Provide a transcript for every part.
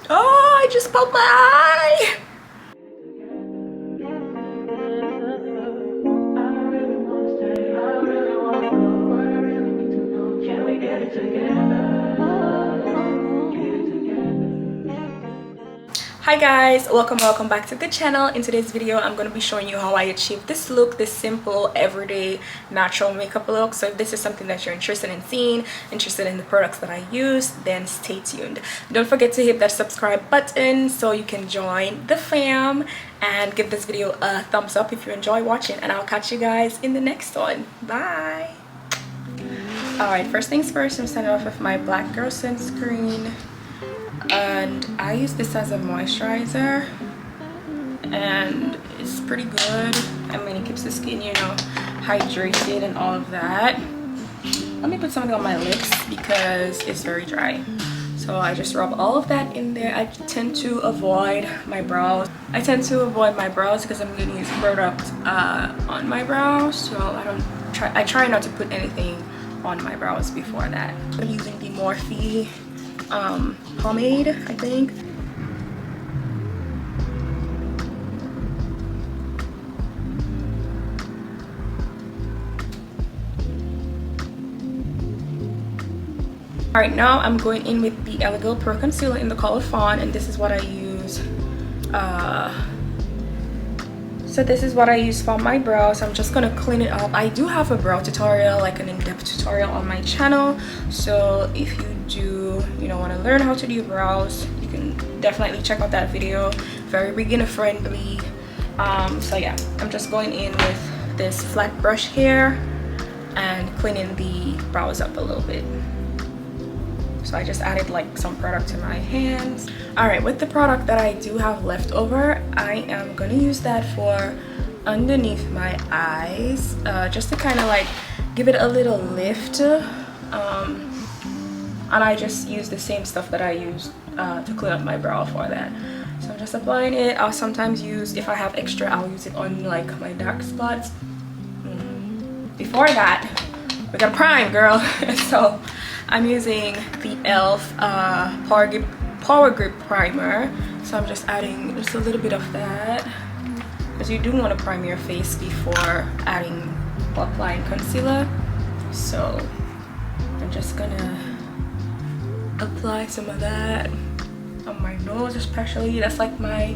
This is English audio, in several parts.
Oh, I just poked my eye. Hi guys, welcome back to the channel. In today's video I'm going to be showing you how I achieve this look, this simple everyday natural makeup look. So if this is something that you're interested in seeing, interested in the products that I use, then stay tuned. Don't forget to hit that subscribe button so you can join the fam, and give this video a thumbs up if you enjoy watching, and I'll catch you guys in the next one. Bye. Alright, first things first, I'm starting off with my Black Girl sunscreen. And I use this as a moisturizer, and it's pretty good. I mean, it keeps the skin, you know, hydrated and all of that. Let me put something on my lips because it's very dry, so I just rub all of that in there. I tend to avoid my brows. Because I'm going to use product on my brows, so I try not to put anything on my brows before that. I'm using the Morphe pomade, I think. Alright, now I'm going in with the Elegant Pro Concealer in the color Fawn, and this is what I use. So this is what I use for my brows. I'm just gonna clean it up. I do have a brow tutorial, like an in-depth tutorial on my channel, so if you do, you know, want to learn how to do brows, you can definitely check out that video. Very beginner friendly. So yeah, I'm just going in with this flat brush here and cleaning the brows up a little bit. So I just added like some product to my hands. All right, with the product that I do have left over, I am gonna use that for underneath my eyes, just to kind of like give it a little lift. And I just use the same stuff that I use to clean up my brow for that. So I'm just applying it. I'll sometimes use, if I have extra, I'll use it on like my dark spots. Before that, we got prime, girl. So I'm using the e.l.f. Power Grip Primer. So I'm just adding just a little bit of that, because you do want to prime your face before applying concealer. So I'm just gonna apply some of that on my nose, especially. That's like my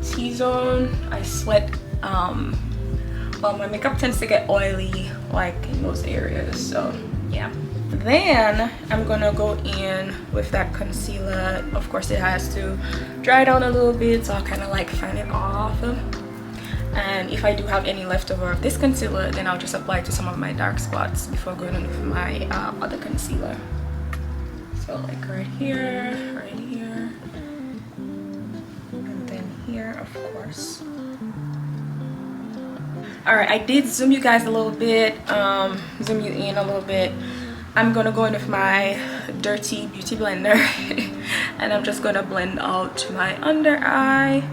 T-zone. I sweat. Well, my makeup tends to get oily like in those areas, so yeah. Then I'm gonna go in with that concealer. Of course, it has to dry down a little bit, so I'll kind of like fan it off. And if I do have any leftover of this concealer, then I'll just apply it to some of my dark spots before going in with my other concealer. So like right here, and then here, of course. All right, I did zoom you guys a little bit, zoom you in a little bit. I'm gonna go in with my dirty beauty blender and I'm just gonna blend out my under eye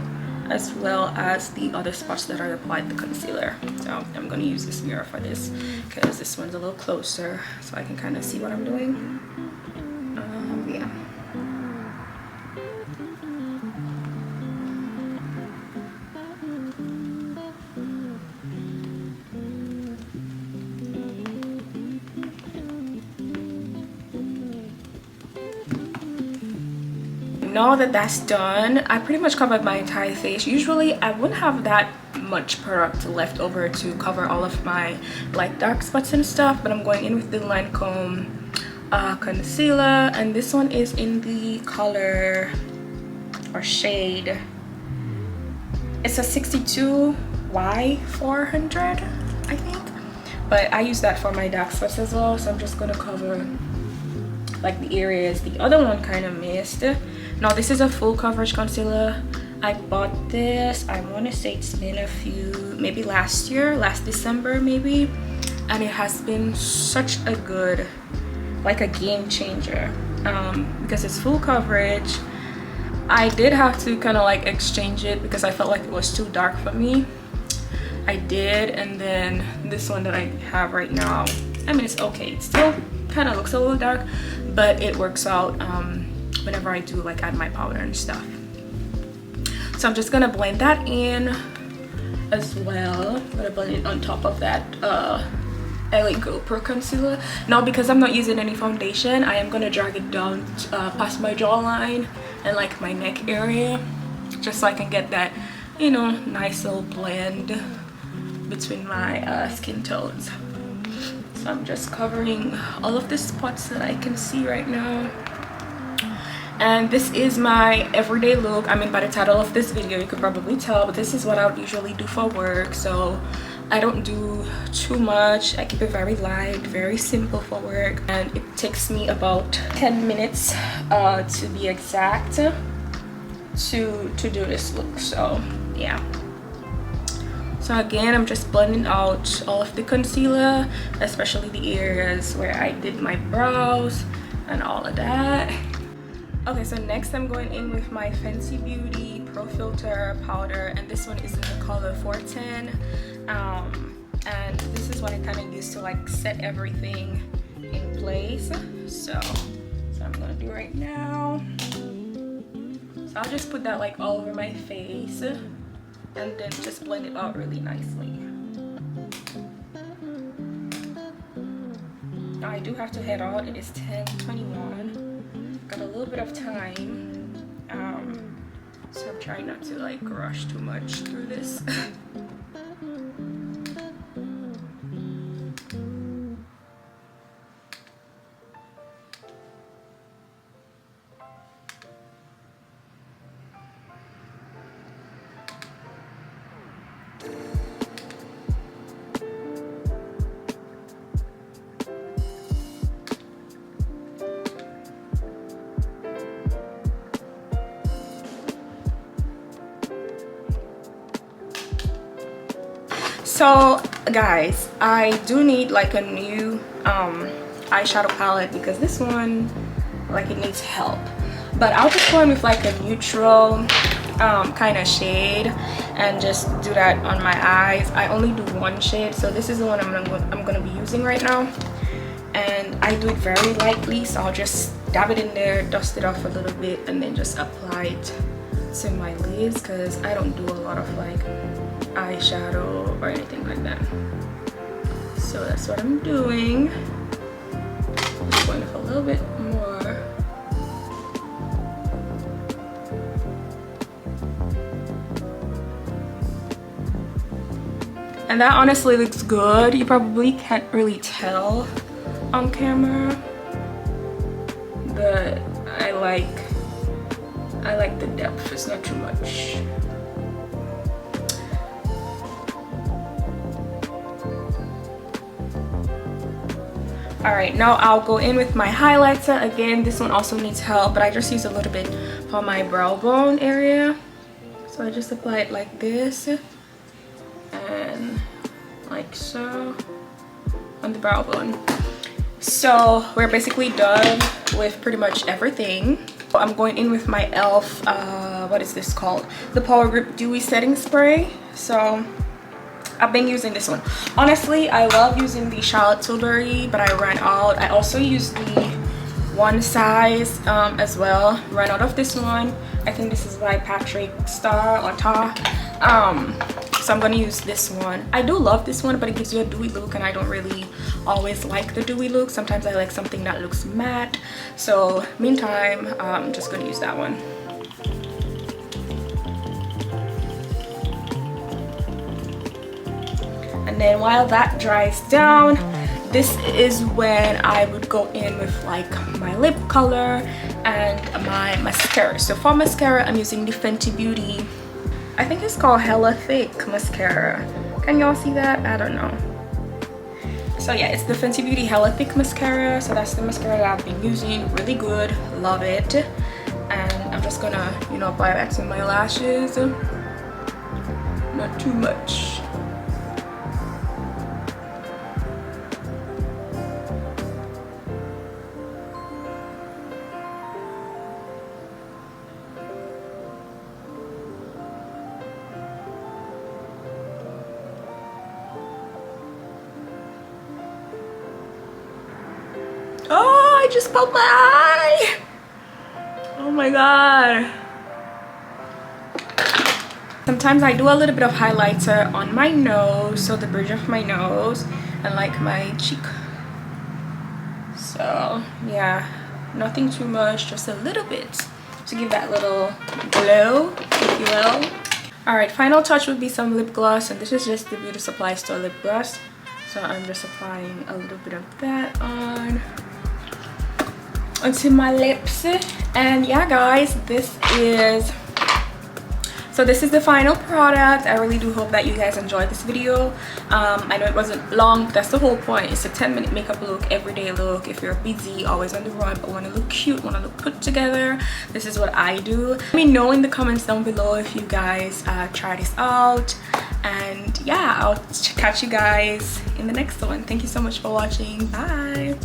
as well as the other spots that I applied the concealer. So I'm gonna use this mirror for this because this one's a little closer so I can kind of see what I'm doing. Yeah. Now that that's done, I pretty much covered my entire face. Usually I wouldn't have that much product left over to cover all of my like dark spots and stuff, but I'm going in with the Lancome concealer, and this one is in the color or shade, it's a 62Y400, I think, but I use that for my dark spots as well. So I'm just gonna cover like the areas the other one kind of missed. Now this is a full coverage concealer. I bought this, I want to say it's been a few, maybe last December maybe, and it has been such a good, like a game changer, because it's full coverage. I did have to kind of like exchange it because I felt like it was too dark for me. I did, and then this one that I have right now, I mean, it's okay. It still kind of looks a little dark, but it works out whenever I do like add my powder and stuff. So I'm just gonna blend that in as well. I'm gonna blend it on top of that LA GoPro concealer. Now because I'm not using any foundation, I am gonna drag it down past my jawline and like my neck area, just so I can get that, you know, nice little blend between my skin tones. So I'm just covering all of the spots that I can see right now. And this is my everyday look. I mean, by the title of this video you could probably tell, but this is what I would usually do for work. So I don't do too much. I keep it very light, very simple for work, and it takes me about 10 minutes to be exact to do this look. So yeah. So again, I'm just blending out all of the concealer, especially the areas where I did my brows and all of that. Okay, so next I'm going in with my Fenty Beauty Pro Filter powder, and this one is in the color 410. And this is what I kind of use to like set everything in place. So I'm gonna do right now. So I'll just put that like all over my face and then just blend it out really nicely. Now I do have to head out. It is 10:21. Got a little bit of time, so I'm trying not to like rush too much through this. So guys, I do need like a new eyeshadow palette because this one, like, it needs help. But I'll just go in with like a neutral kind of shade and just do that on my eyes. I only do one shade, so this is the one I'm gonna be using right now, and I do it very lightly. So I'll just dab it in there, dust it off a little bit, and then just apply it to my lids, because I don't do a lot of like eyeshadow or anything like that. So that's what I'm doing. Just going with a little bit more. And that honestly looks good. You probably can't really tell on camera, but I like the depth. It's not too much. Alright, now I'll go in with my highlighter. Again, this one also needs help, but I just use a little bit for my brow bone area. So I just apply it like this and like so on the brow bone. So we're basically done with pretty much everything. I'm going in with my e.l.f. What is this called? The Power Grip Dewy Setting Spray. So I've been using this one. Honestly, I love using the Charlotte Tilbury, but I ran out. I also used the one size as well. Ran out of this one. I think this is by Patrick Star or Ta. So I'm gonna use this one. I do love this one, but it gives you a dewy look, and I don't really always like the dewy look. Sometimes I like something that looks matte. So meantime, I'm just gonna use that one. And then while that dries down, this is when I would go in with like my lip color and my mascara. So for mascara, I'm using the Fenty Beauty, I think it's called Hella Thick mascara. Can y'all see that? I don't know. So yeah, it's the Fenty Beauty Hella Thick mascara. So that's the mascara that I've been using. Really good, love it. And I'm just gonna, you know, apply that to my lashes. Not too much. Oh, I just poked my eye. Oh my god. Sometimes I do a little bit of highlighter on my nose, so the bridge of my nose and like my cheek. So yeah, nothing too much, just a little bit to give that little glow, if you will. Alright, final touch would be some lip gloss, and this is just the Beauty Supply Store lip gloss. So I'm just applying a little bit of that onto my lips. And yeah guys, this is the final product. I really do hope that you guys enjoyed this video. I know it wasn't long, but that's the whole point. It's a 10-minute makeup look, everyday look. If you're busy, always on the run, but want to look cute, want to look put together, this is what I do. Let me know in the comments down below if you guys try this out. And yeah, I'll catch you guys in the next one. Thank you so much for watching. Bye.